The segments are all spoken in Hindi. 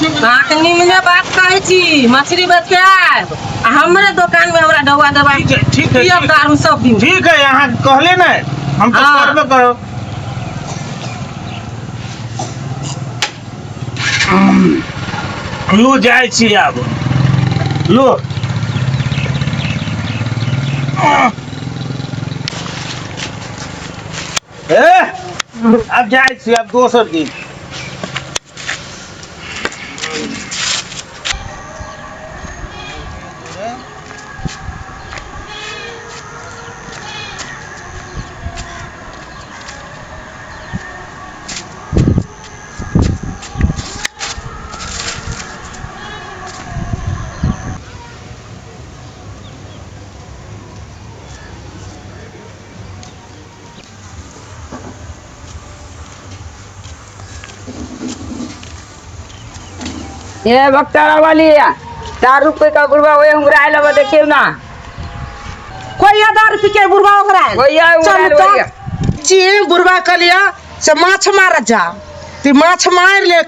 निमने बात कहै छी मछली बेच के आए हमरे दुकान में हमरा डवा दवा ठीक है दारू सब दिन ठीक है यहाँ कहले ना हम तो करबे करो लो जाए छी अब लो अब जाए छी अब दोसर दिन ये बक्तारा वाली 4 रुपए का बुरबा वो उंगराय लबा देखियो ना कोई 10 रुपए के बुरबा ओकरा भैया उंगराय जी बुरबा कलिया से माछ मार जा ती माछ मार ले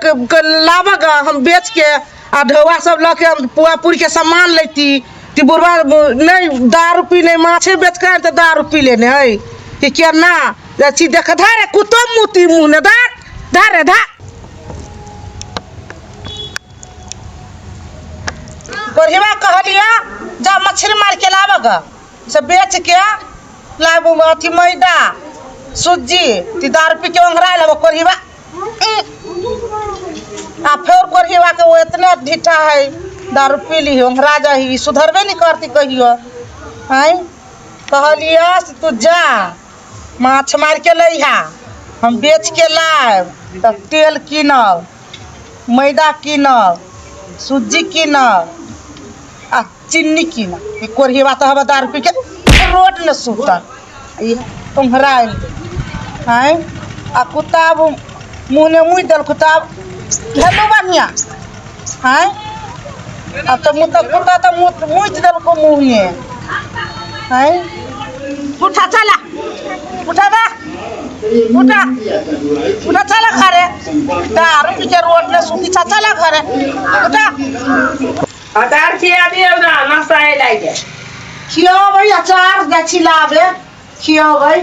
लाबग हम बेच के आ ढवा सब ल के हम पुआ पूरी के सामान लेती ती बुरबा नहीं 10 रुपए नहीं माछे बेच के त 10 रुपए लेने है कि क्या ना छी देख धारे कुतम मुती मुंह ने धारे धा गोरहिवा कहलिया जा मछली मार के लाबग से बेच के लाबू अथी मैदा सूजी ती 10 रुपए के ओंघरा लेबो गोरहिवा आ फिर गोरहिवा के वो इतने ढीठा है 10 रुपए ली ओंघरा जाही सुधरबे नहीं करती कहियो हैं कहलिया तू जा माछ मार के लइहा हम बेच के लाब तब तेल कीनब मैदा कीनब सूजी कीनब आ चीनी कीना कोरहिवा तो हवा 10 रुपए के रोट न सुता तुम्हारा हैं आ कुताब मुँह ने मुँह दल कुताब हेलो बढ़िया हैं अब तो मुँह तक कुटा तो मुँह दल को मुँह में हैं उठा चला उठा दे उठा उठा चला खरे 10 रुपए के रोट न सुती चला खरे उठा अचार खिया दियो ना नाश्ता है लाइके खियो भाई अचार गछी लावे खियो भाई